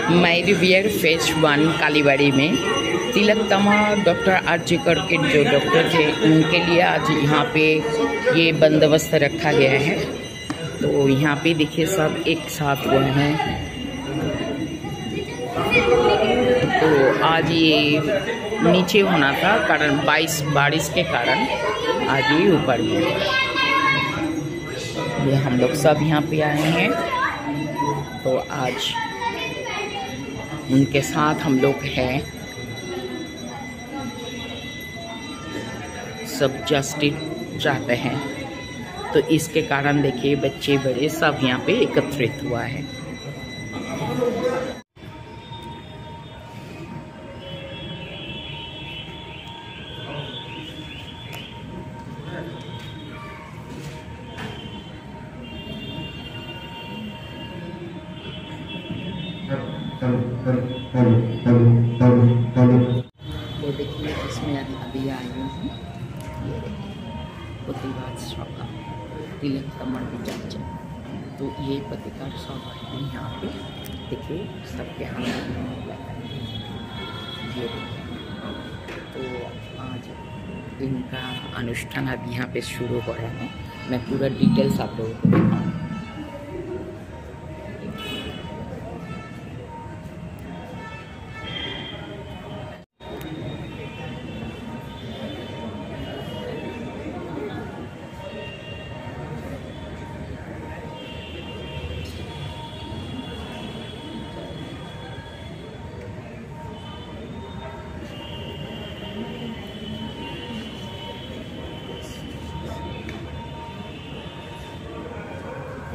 मैरीवियर phase 1 Kalibari में तिलकतमा doctor RG Kar के जो डॉक्टर थे उनके लिए आज यहाँ पे ये बंदोबस्त रखा गया है। तो यहाँ पे देखिए सब एक साथ हुए हैं। तो आज ये नीचे होना था कारण बारिश के कारण आज ये ऊपर में। ये हम लोग सब यहाँ पे आए हैं तो आज उनके साथ हम लोग हैं। सब जस्टिस चाहते हैं तो इसके कारण देखिए बच्चे बड़े सब यहाँ पे एकत्रित हुआ है। वो देखिए इसमें अभी आई हूँ। ये प्रतिवाद सभा तिलकतमा चाचा, तो ये पत्रकार सभा है यहाँ पे। देखिए सबके हाथ ये तो आज इनका अनुष्ठान अभी यहाँ पे शुरू हो रहा है। मैं पूरा डिटेल्स आप लोगों को दिखाऊँ।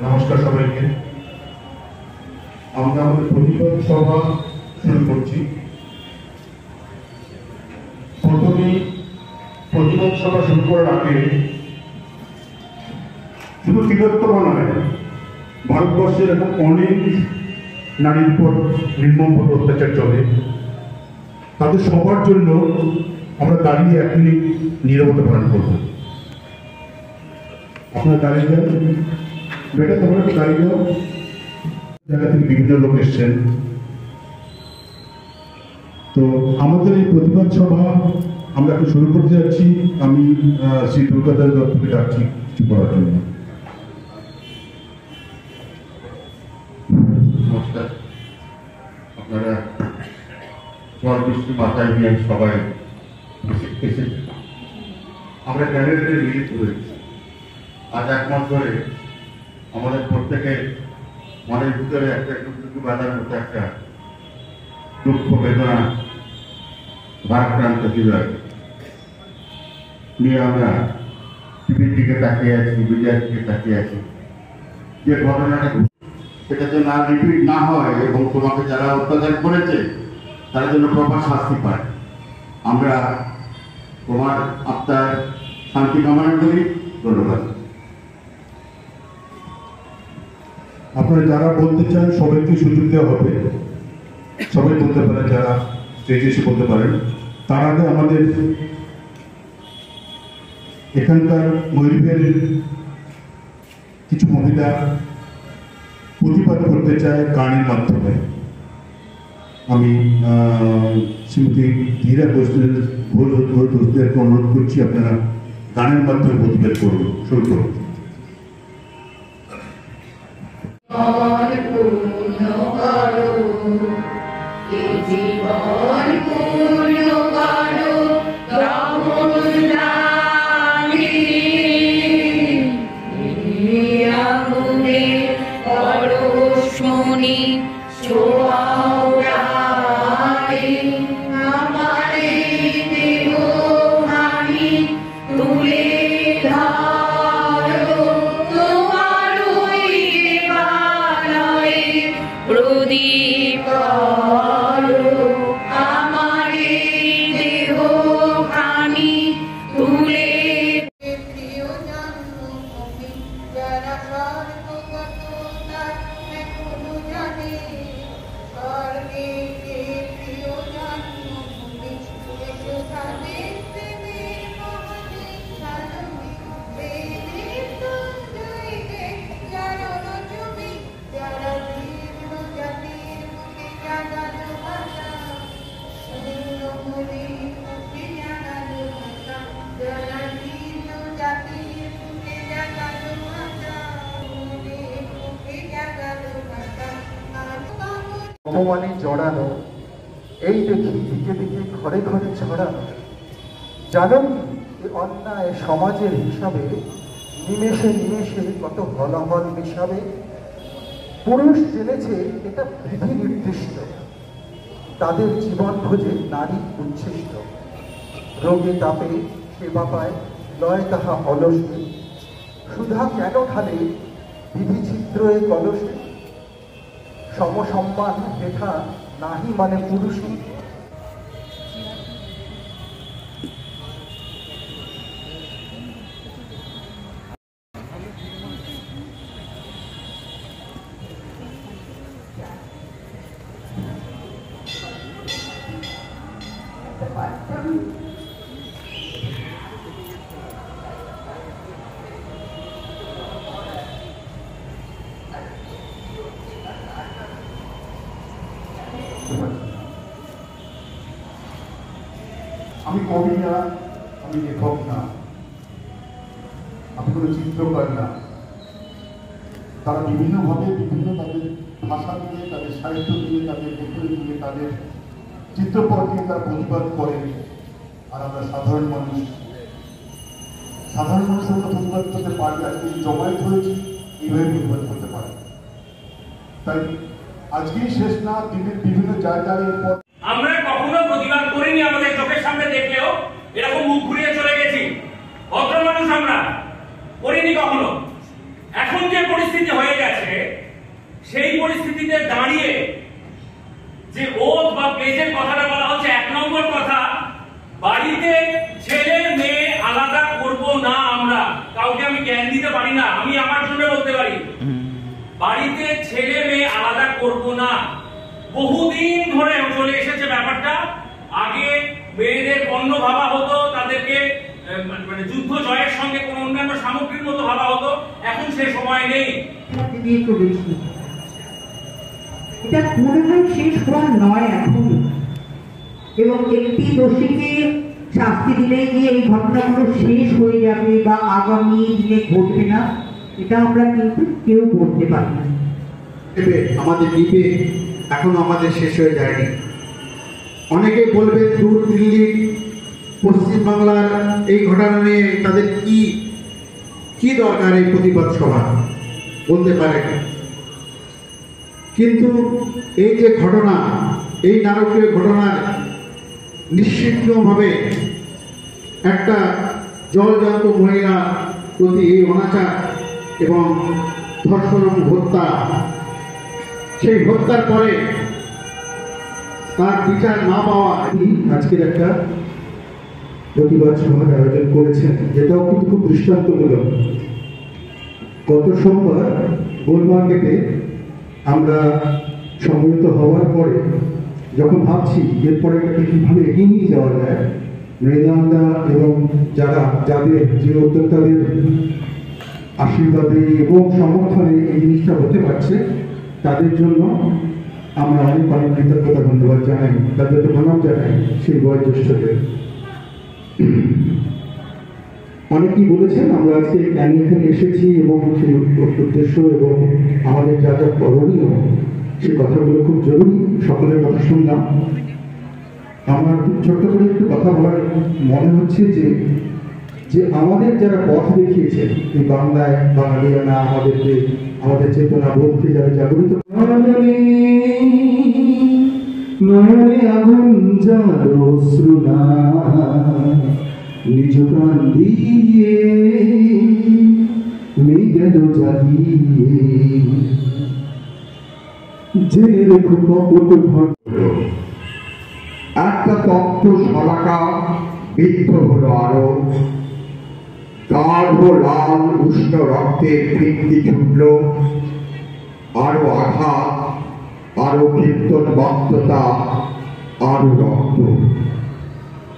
नमस्कार सबाइके আমরা আমাদের প্রতিবাদ সভা শুরু করছি। প্রথমে প্রতিবাদ সভা শুরু করার আগে শুধু তিলোত্তমা নয়, ভারতবর্ষের এখন অনেক নারীর উপর নির্মমভাবে অত্যাচার চলে। তাদের সবার জন্য আমরা দাঁড়িয়ে এক মিনিট নীরবতা পালন করব। আপনারা দাঁড়িয়ে যান বেটা, তোমরা একটু দাঁড়িয়ে যাও। জায়গা থেকে বিভিন্ন লোক এসছেন। তো আমাদের এই প্রতিবাদ সভা আমরা এখন শুরু করতে যাচ্ছি। আমি শ্রী দুর্গাদাস দত্তকে ডাকছি কিছু করার জন্য। নমস্কার, আপনারা ঝড় বৃষ্টি মাথায় নিয়ে সবাই এসেছেন। আমরা ক্যান্ডিডেটে মিলিত হয়েছি। আজ এক মাস ধরে আমাদের প্রত্যেকের মনের ভিতরে একটা টুকটুকি বাঁধার মতো একটা দুঃখ বেদনা ভারাক্রান্ত হৃদয় নিয়ে আমরা টিভির দিকে তাকিয়ে আছি, মিডিয়ার দিকে তাকিয়ে আছি। যে ঘটনাটা সেটা যেন আর রিপিট না হয় এবং তোমাকে যারা অত্যাচার করেছে তারা যেন প্রপার শাস্তি পায়। আমরা তোমার আত্মার শান্তি কামনা করি। ধন্যবাদ। আপনারা যারা বলতে চান সবাইকে সুযোগ দেওয়া হবে। সবাই বলতে পারেন, যারা স্টেজে এসে বলতে পারেন। তার আগে আমাদের এখানকার ময়ূরীবের কিছু মহিলা প্রতিবাদ করতে চায় গানের মাধ্যমে। আমি শ্রীমতী ধীরা ঘোষদেরকে অনুরোধ করছি আপনারা গানের মাধ্যমে প্রতিবাদ করুন। শুরু করুন। অপমানে জড়ানো, এই দেখি দিকে দিকে ঘরে ঘরে ছড়ানো। জানো কি অন্যায় সমাজের হিসাবে নিমেষে নিমেষে কত হলাহল মিশাবে। পুরুষ জেনেছে এটা বিধি নির্দিষ্ট, তাদের জীবন ভোজে নারী উচ্ছিষ্ট। রোগে তাপে সেবা পায় লয় তাহা অলসে, সুধা কেন ঢালে বিধি ছিদ্র এ কলসে। সমসম্মান দেখা নাহি মানে পুরুষই। আমি কবি না, আমি লেখক না, আমি কোনো চিত্রকার না। তারা বিভিন্নভাবে বিভিন্ন তাদের ভাষা দিয়ে, তাদের সাহিত্য দিয়ে, তাদের লেখনী দিয়ে, তাদের চিত্রপট দিয়ে তারা প্রতিবাদ করে। আর আমরা সাধারণ মানুষের মতো প্রতিবাদ করতে পারি। আজকে জমায়েত হয়েছি, এইভাবে প্রতিবাদ করতে পারি। তাই আজকেই শেষ না, দিনের বিভিন্ন জায়গায় এরপর আমরা কখনো প্রতিবাদ করিনি। আমাদের চোখের সামনে দেখলেও এরকম মুখ ঘুরিয়ে চলে গেছি। ভদ্র মানুষ আমরা, করিনি কখনো। এখন যে পরিস্থিতি হয়ে গেছে, সেই পরিস্থিতিতে দাঁড়িয়ে যে ওত বা পেজের কথাটা বলা হচ্ছে, 1 নম্বর কথা, বাড়িতে ছেলে মেয়ে আলাদা করব না। আমরা কাউকে আমি জ্ঞান দিতে পারি না, আমি আমার জন্য বলতে পারি, বাড়িতে ছেলে মেয়ে আলাদা করব না। বহুদিন ধরে চলে এসেছে ব্যাপারটা। আগে মেয়েদের পণ্য ভাবা হতো, তাদেরকে মানে যুদ্ধ জয়ের সঙ্গে কোন অন্যান্য সামগ্রীর মতো ভাবা হতো। এখন সে সময় নেই। এটা মনে হয় শেষ হওয়ার নয় এখন, এবং একটি দোষীকে শাস্তি দিলেই গিয়ে এই ঘটনাগুলো শেষ হয়ে যাবে বা আগামী দিনে ঘটবে না, এটা আমরা কিন্তু কেউ করতে পারি না। আমাদের দ্বীপে এখনো আমাদের শেষ হয়ে যায়নি। অনেকে বলবে দূর দিল্লি, পশ্চিমবাংলার এই ঘটনা নিয়ে তাদের কি দরকার এই প্রতিবাদ সভা, বলতে পারে। কিন্তু এই যে ঘটনা, এই নারকীয় ঘটনার নিশ্চিতভাবে একটা জলজান্ত মহিলা প্রতি এই অনাচার এবং ধর্ষণ হত্যা, সেই হত্যার পরে তার বিচার না পাওয়া, আজকের একটা প্রতিবাদ সভার আয়োজন করেছেন, যেটাও কিন্তু খুব দৃষ্টান্তমূলক। গত সোমবার গোল মার্কেটে আমরা সম্মিলিত হওয়ার পরে যখন ভাবছি এরপরে এটাকে কীভাবে এগিয়ে নিয়ে যাওয়া যায়, মৃদান্দা এবং যাদের যে উদ্যোক্তাদের আশীর্বাদে এবং সমর্থনে এই জিনিসটা হতে পারছে, তাদের জন্য আমরা অনেক কৃতজ্ঞতা ধন্যবাদ জানাই, তাদেরকে প্রণাম জানাই। সেই বয়োজ্যেষ্ঠদের অনেকেই বলেছেন, আমরা আজকে এখানে এসেছি এবং সেই উদ্দেশ্য এবং আমাদের যা যা করণীয় সেই কথাগুলো খুব জরুরি। সকলের কথা শুনলাম। আমার খুব ছোট্ট করে একটু কথা বলার মনে হচ্ছে যে আমাদের যারা পথ দেখিয়েছেন এই বাংলায়, বাঙালিরা না আমাদেরকে, আমাদের চেতনা বোধকে যারা জাগরিত, নয়নে আগুন জ্বালো শ্রুনা নিজ প্রাণ দিয়ে মেঘের জ্বালিয়ে, জেনে রেখো কপট ঘটল। একটা তপ্ত শলাকা বিদ্ধ হলো আরো, গাঢ় লাল উষ্ণ রক্তের বৃদ্ধি ছুটল, আরো আঘাত, আরো কীর্তন বক্ততা, আরো রক্ত।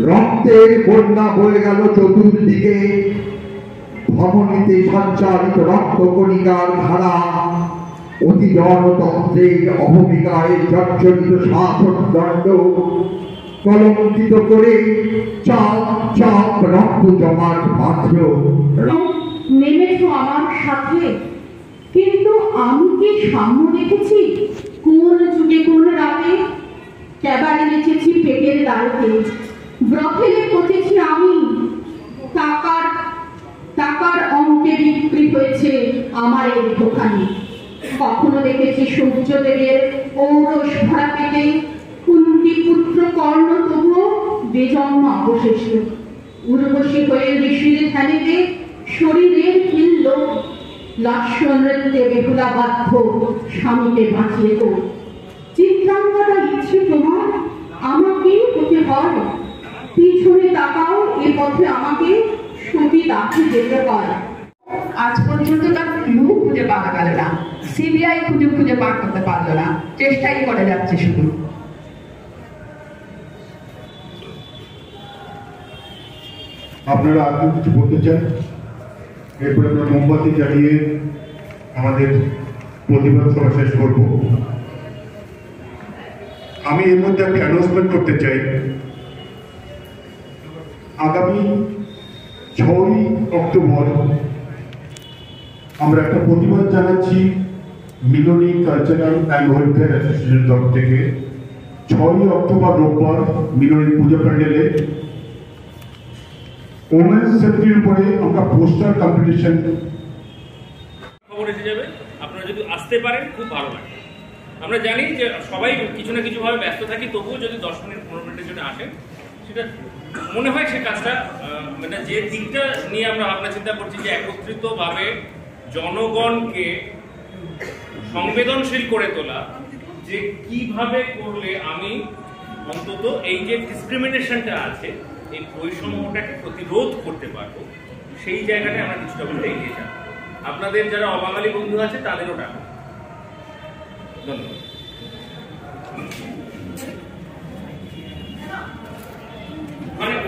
রক্তের বন্যা বয়ে গেল চতুর্দিকে, ধমনীতে সঞ্চারিত রক্ত কণিকার ধারা অতি জনতন্ত্রের অভূমিকায় জর্জরিত শাসনদণ্ড কলঙ্কিত করে চাপ চাপ রক্ত জমাট বাঁধল। নেমেছো আমার সাথে, কিন্তু আমি কি সামনে দেখেছি কোন যুগে কোন ক্যাবারে নেচেছি পেটের দাঁড়িতে, ব্রথেলে পচেছি আমি, টাকার অঙ্কে বিক্রি হয়েছে আমার এই দোকানে। কখনো দেখেছি সূর্যদেবের ঔরস ভরা পেটে কুন্তি পুত্র কর্ণ, তবুও বেজন্ম অবশেষে উর্বশী হয়ে ঋষির ধ্যানেতে শরীরের কিল্ল লাস্য নৃত্যে বেহুলা বাধ্য স্বামীকে বাঁচিয়ে তো। চিত্রাঙ্গদা ইচ্ছে তোমার আমাকে হতে হয়, পিছনে তাকাও এ পথে আমাকে ছবি তাকে যেতে হয়। আজ পর্যন্ত তার ক্লু খুঁজে পাওয়া গেল না, সিবিআই খুঁজে বার করতে পারলো না, চেষ্টাই করে যাচ্ছে শুধু। আপনারা আর কিছু বলতে চান? এরপরে আমরা মোমবাতি জ্বালিয়ে আমাদের প্রতিবাদ সভা শেষ করব। আমি এর মধ্যে একটা অ্যানাউন্সমেন্ট করতে চাই। আগামী 6ই অক্টোবর আমরা একটা প্রতিবাদ জানাচ্ছি মিলনী কালচারাল অ্যান্ড ওয়েলফেয়ার অ্যাসোসিয়েশনের তরফ থেকে। 6ই অক্টোবর রোববার মিলনী পূজা প্যান্ডেলে ওমেন্স সেফটির উপরে আমরা পোস্টার কম্পিটিশন। খবর এসে যাবে, আপনারা যদি আসতে পারেন খুব ভালো লাগে। আমরা জানি যে সবাই কিছু না কিছু ভাবে ব্যস্ত থাকি, তবুও যদি 10 মিনিট 15 মিনিটের জন্য আসেন, সেটা মনে হয় সে কাজটা মানে যে দিকটা নিয়ে আমরা ভাবনা চিন্তা করছি যে একত্রিতভাবে জনগণকে সংবেদনশীল করে তোলা, যে কিভাবে করলে আমি অন্তত এই যে ডিসক্রিমিনেশনটা আছে এই বৈষম্যটাকে প্রতিরোধ করতে পারবো, সেই জায়গাটায় আমরা কিছুটা বলতে এগিয়ে যাব। আপনাদের যারা অবাঙালি বন্ধু আছে তাদেরও ডাকবো। ধন্যবাদ।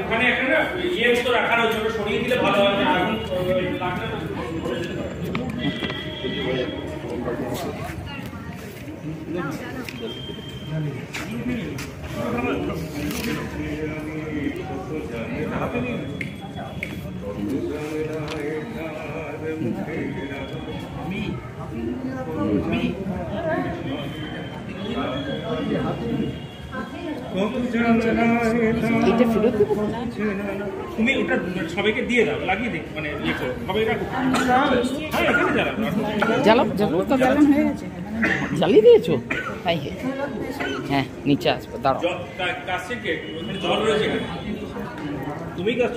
ওখানে একটা না ইয়ে মতো রাখার জন্য সরিয়ে দিলে ভালো হয়। তুমি ওটা সবাইকে দিয়ে দাও, লাগিয়ে দিই, মানে ইয়ে করো, সবাই রাখো। হ্যাঁ, এখানে জ্বালাও তো জ্বালানো হয়ে গেছে, জ্বালিয়ে দিয়েছো? তাই হ্যাঁ, নিচে আসবো, দাঁড়াও। কাজ থেকে ওখানে জল রয়েছে, তুমি কাজ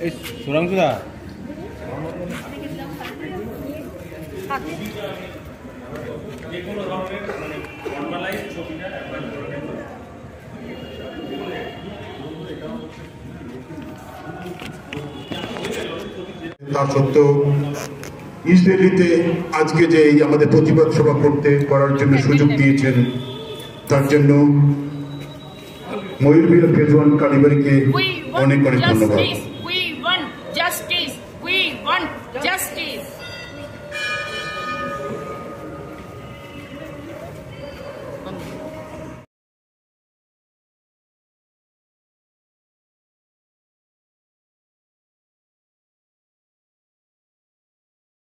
এই সুরাংশুদা যে কোনো ধরনের মানে নর্মালাইজ ছবিটা তা সত্ত্বেও ইস্ট দিল্লিতে আজকে যে এই আমাদের প্রতিবাদ সভা করার জন্য সুযোগ দিয়েছেন, তার জন্য ময়ূরবীর ফেজ 1 কালীবাড়িকে অনেক অনেক ধন্যবাদ।